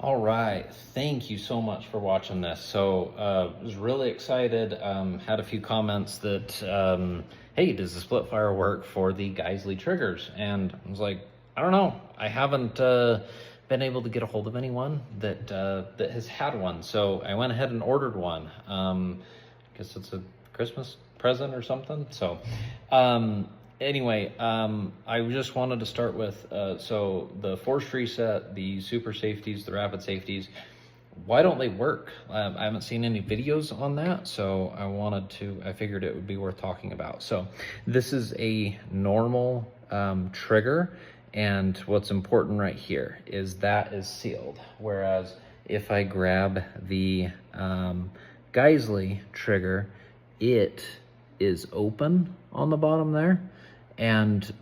All right, thank you so much for watching this. So was really excited, had a few comments that, hey, does the split fire work for the Geissele Triggers? And I was like, I don't know. I haven't been able to get a hold of anyone that that has had one. So I went ahead and ordered one. I guess it's a Christmas present or something. So anyway, I just wanted to start with, so the forced reset, the super safeties, the rapid safeties, why don't they work? I haven't seen any videos on that, so I figured it would be worth talking about. So this is a normal trigger, and what's important right here is that is sealed. Whereas if I grab the Geissele trigger, it is open on the bottom there, and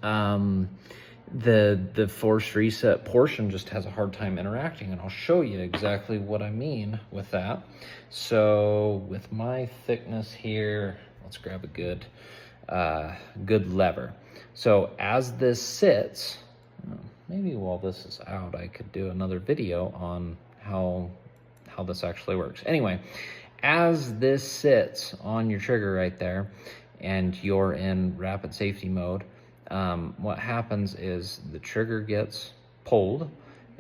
the force reset portion just has a hard time interacting, and I'll show you exactly what I mean with that. So with my thickness here, let's grab a good lever. So as this sits, maybe while this is out I could do another video on how this actually works. Anyway, as this sits on your trigger right there and you're in rapid safety mode, what happens is the trigger gets pulled,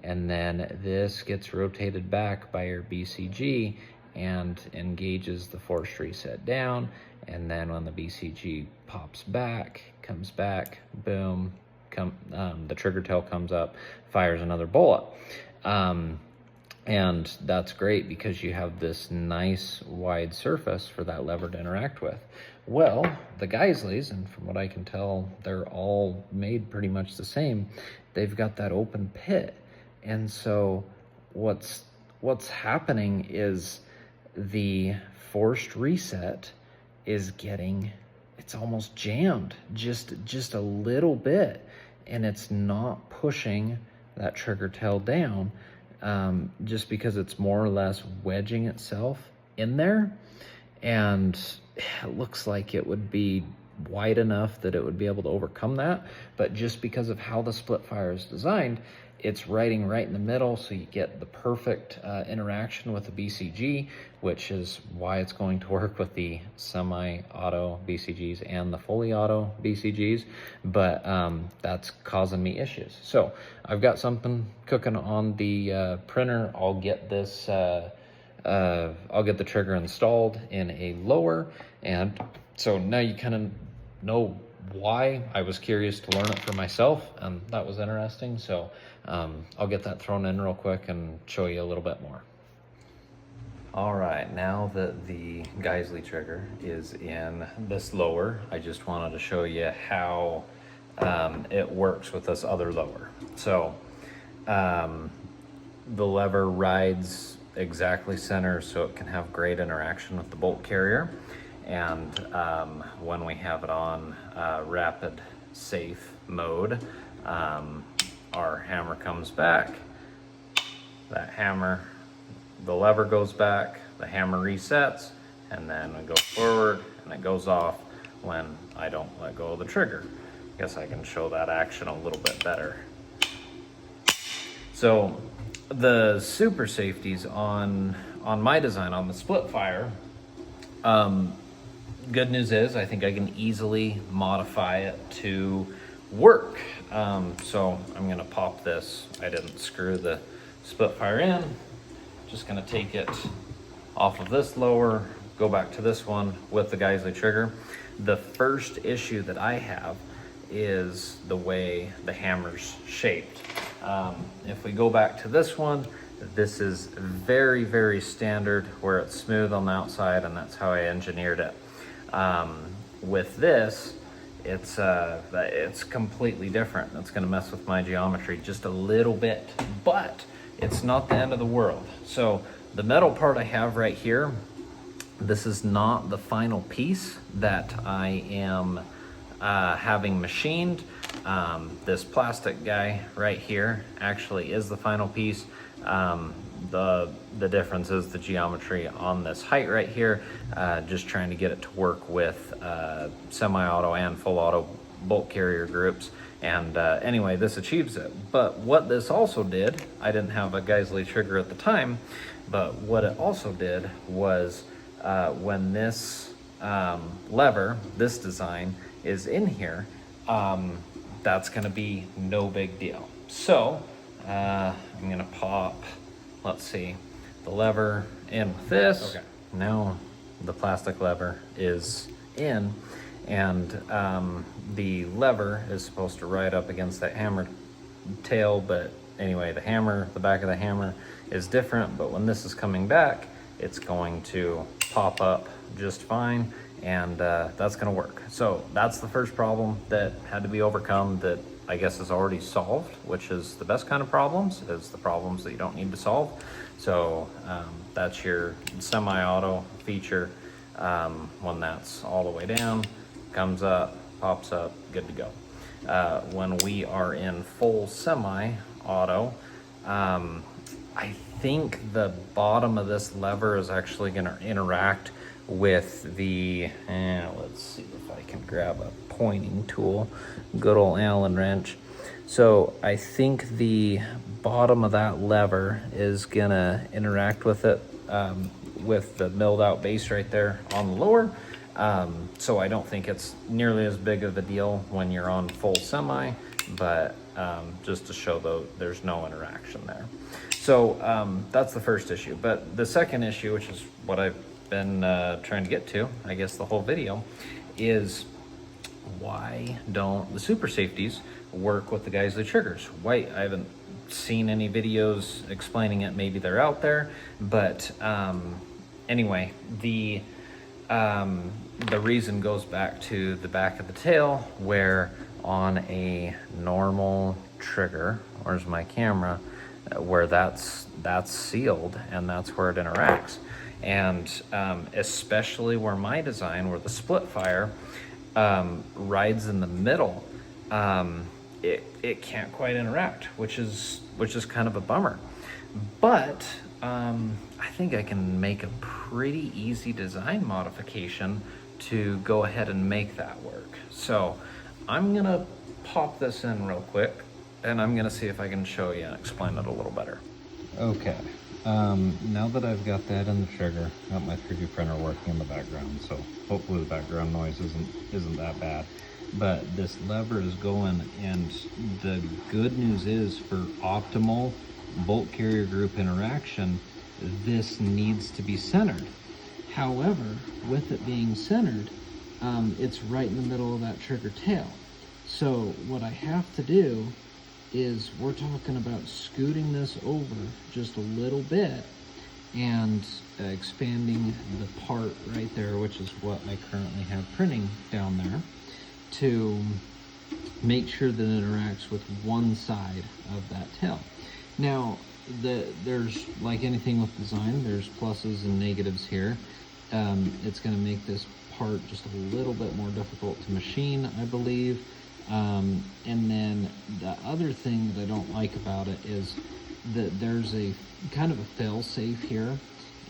and then this gets rotated back by your BCG and engages the force reset down, and then when the BCG pops back, comes back, boom, the trigger tail comes up, fires another bullet. And that's great because you have this nice wide surface for that lever to interact with. Well, the Geissele's, and from what I can tell, they're all made pretty much the same. They've got that open pit. And so what's happening is the forced reset is it's almost jammed just a little bit, and it's not pushing that trigger tail down. Just because it's more or less wedging itself in there, and it looks like it would be wide enough that it would be able to overcome that, but just because of how the split fire is designed, it's riding right in the middle, so you get the perfect interaction with the BCG, which is why it's going to work with the semi-auto BCGs and the fully auto BCGs, but that's causing me issues. So I've got something cooking on the printer. I'll get this, I'll get the trigger installed in a lower, and so now you kind of know why I was curious to learn it for myself, and that was interesting. So I'll get that thrown in real quick and show you a little bit more. All right, now that the Geissele trigger is in this lower, I just wanted to show you how it works with this other lower. So the lever rides exactly center, so it can have great interaction with the bolt carrier. And when we have it on rapid safe mode, our hammer comes back, the lever goes back, the hammer resets, and then we go forward and it goes off when I don't let go of the trigger. I guess I can show that action a little bit better. So the super safeties on my design, on the split fire, good news is I think I can easily modify it to work. So I'm gonna pop this. I didn't screw the split fire in. Just gonna take it off of this lower, go back to this one with the Geissele trigger. The first issue that I have is the way the hammer's shaped. If we go back to this one, this is very, very standard where it's smooth on the outside, and that's how I engineered it. With this, it's completely different. It's gonna mess with my geometry just a little bit, but it's not the end of the world. So the metal part I have right here, this is not the final piece that I am having machined. This plastic guy right here actually is the final piece. The difference is the geometry on this height right here, just trying to get it to work with semi-auto and full auto bolt carrier groups, And anyway, this achieves it. But what this also did, I didn't have a Geissele trigger at the time, but what it also did was when this lever, this design, is in here, that's gonna be no big deal. So I'm gonna pop, let's see, the lever in with this. Okay. Now the plastic lever is in, and the lever is supposed to ride up against that hammer tail, but anyway, the hammer, the back of the hammer is different, but when this is coming back, it's going to pop up just fine, and that's gonna work. So that's the first problem that had to be overcome, that I guess is already solved, which is the best kind of problems, is the problems that you don't need to solve. So that's your semi-auto feature. When that's all the way down, comes up, pops up, good to go. When we are in full semi-auto, I think the bottom of this lever is actually going to interact with the, let's see if I can grab a pointing tool, good old Allen wrench. So I think the bottom of that lever is going to interact with it, with the milled out base right there on the lower. So I don't think it's nearly as big of a deal when you're on full semi, but just to show though, there's no interaction there. So that's the first issue. But the second issue, which is what I've been trying to get to, I guess the whole video, is why don't the super safeties work with the Geissele triggers? Why, I haven't seen any videos explaining it. Maybe they're out there, but anyway, the reason goes back to the back of the tail, where on a normal trigger, where's my camera, where that's sealed, and that's where it interacts. And especially where my design, where the split fire rides in the middle, it can't quite interact, which is kind of a bummer. But I think I can make a pretty easy design modification to go ahead and make that work. So I'm gonna pop this in real quick, and I'm gonna see if I can show you and explain it a little better. Okay, now that I've got that in the trigger, got my 3D printer working in the background, so hopefully the background noise isn't that bad. But this lever is going, and the good news is, for optimal bolt carrier group interaction, this needs to be centered. However, with it being centered, it's right in the middle of that trigger tail. So what I have to do is, we're talking about scooting this over just a little bit and expanding the part right there, which is what I currently have printing down there, to make sure that it interacts with one side of that tail. Now, there's, like anything with design, there's pluses and negatives here. It's going to make this part just a little bit more difficult to machine, I believe. And then the other thing that I don't like about it is that there's a kind of a fail safe here.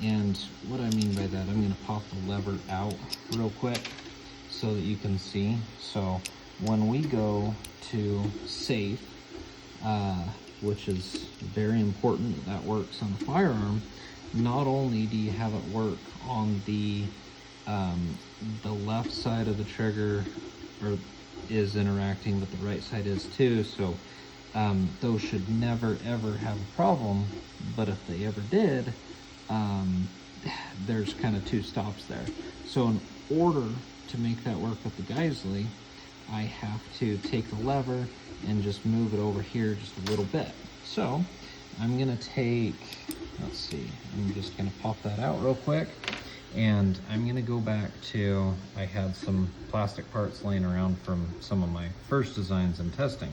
And what I mean by that, I'm going to pop the lever out real quick so that you can see. So when we go to safe, which is very important that works on a firearm, not only do you have it work on the left side of the trigger, or is interacting, but the right side is too. So those should never ever have a problem, but if they ever did, there's kind of two stops there. So in order to make that work with the Geissele, I have to take the lever and just move it over here just a little bit. So I'm gonna take, let's see, I'm just gonna pop that out real quick, and I'm gonna go back to, I had some plastic parts laying around from some of my first designs and testing.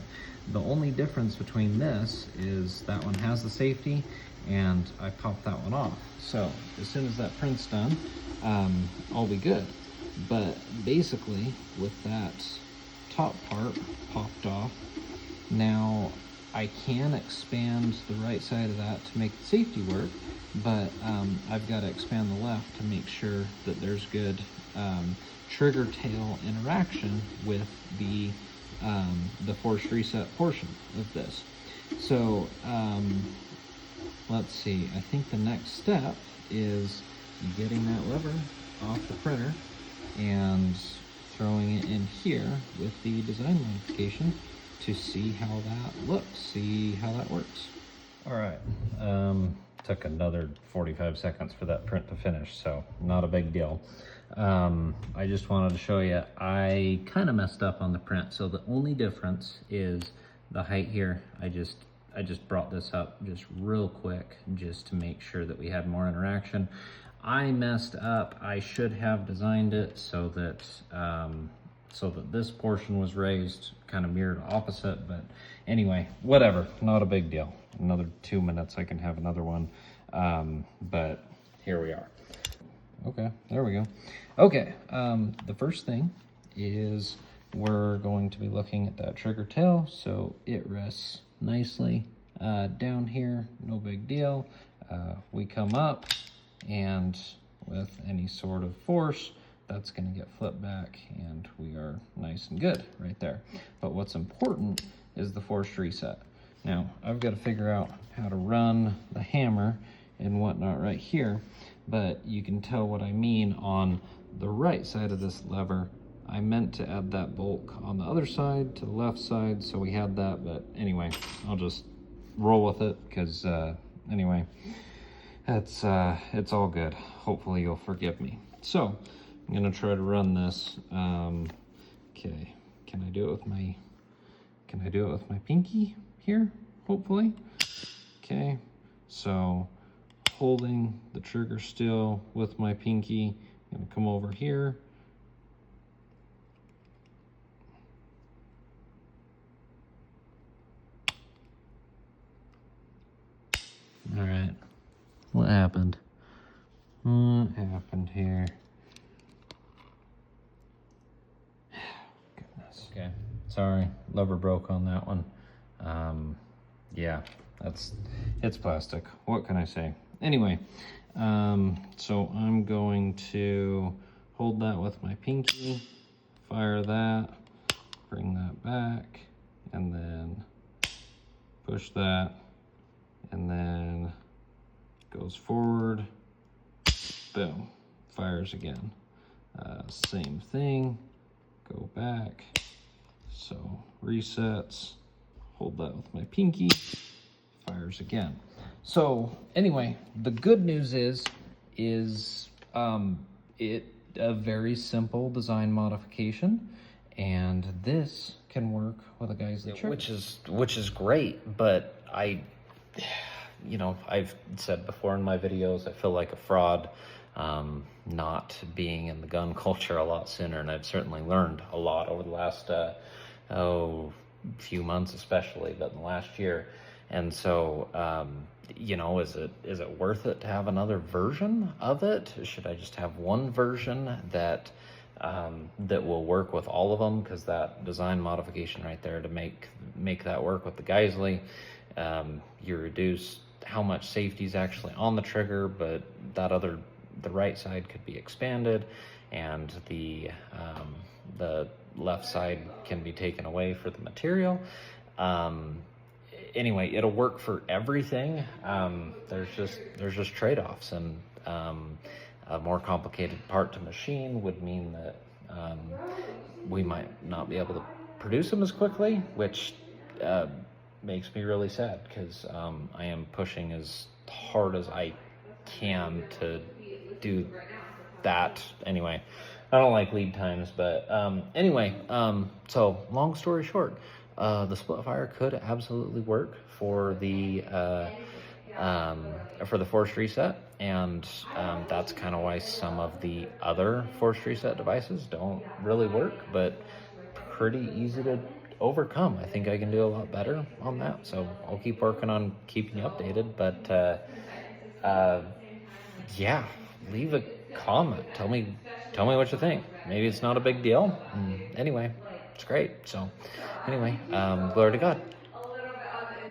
The only difference between this is that one has the safety, and I popped that one off. So as soon as that print's done, I'll be good. But basically, with that top part popped off, now I can expand the right side of that to make the safety work, but I've got to expand the left to make sure that there's good trigger tail interaction with the the forced reset portion of this. So let's see, I think the next step is getting that lever off the printer and throwing it in here with the design modification to see how that looks, see how that works. All right, took another 45 seconds for that print to finish, so not a big deal. I just wanted to show you, I kind of messed up on the print. So the only difference is the height here. I just brought this up just real quick just to make sure that we had more interaction. I messed up. I should have designed it so that this portion was raised, kind of mirrored opposite, but anyway, whatever, not a big deal. Another 2 minutes, I can have another one, but here we are. Okay, there we go. Okay, the first thing is we're going to be looking at that trigger tail, so it rests nicely down here, no big deal. We come up, and with any sort of force, that's going to get flipped back, and we are nice and good right there. But what's important is the forced reset. Now, I've got to figure out how to run the hammer and whatnot right here, but you can tell what I mean on the right side of this lever. I meant to add that bolt on the other side to the left side, so we had that, but anyway, I'll just roll with it, because anyway, it's all good. Hopefully you'll forgive me. So I'm gonna try to run this. Okay, can I do it with my pinky here? Hopefully. Okay, so holding the trigger still with my pinky, I'm gonna come over here. All right, what happened? What happened here? Goodness. Okay, sorry, lever broke on that one. Yeah, it's plastic. What can I say? Anyway, so I'm going to hold that with my pinky, fire that, bring that back, and then push that, and then goes forward, boom, fires again. Same thing, go back, so resets, hold that with my pinky, fires again. So anyway, the good news is it a very simple design modification, and this can work with a Geissele Trigger, which is great. But I've said before in my videos, I feel like a fraud, not being in the gun culture a lot sooner, and I've certainly learned a lot over the last few months, especially, but in the last year. And so is it worth it to have another version of it? Should I just have one version that will work with all of them? Because that design modification right there to make that work with the Geissele, you reduce how much safety is actually on the trigger, but the right side could be expanded, and the left side can be taken away for the material. Anyway, it'll work for everything. There's just trade-offs, and a more complicated part to machine would mean that we might not be able to produce them as quickly, which makes me really sad, because I am pushing as hard as I can to do that. Anyway, I don't like lead times, but anyway, so long story short, the split fire could absolutely work for the forced reset, and that's kind of why some of the other forced reset devices don't really work, but pretty easy to overcome. I think I can do a lot better on that, so I'll keep working on keeping you updated. But yeah, leave a comment. Tell me what you think. Maybe it's not a big deal. Anyway, it's great. So anyway, glory to God.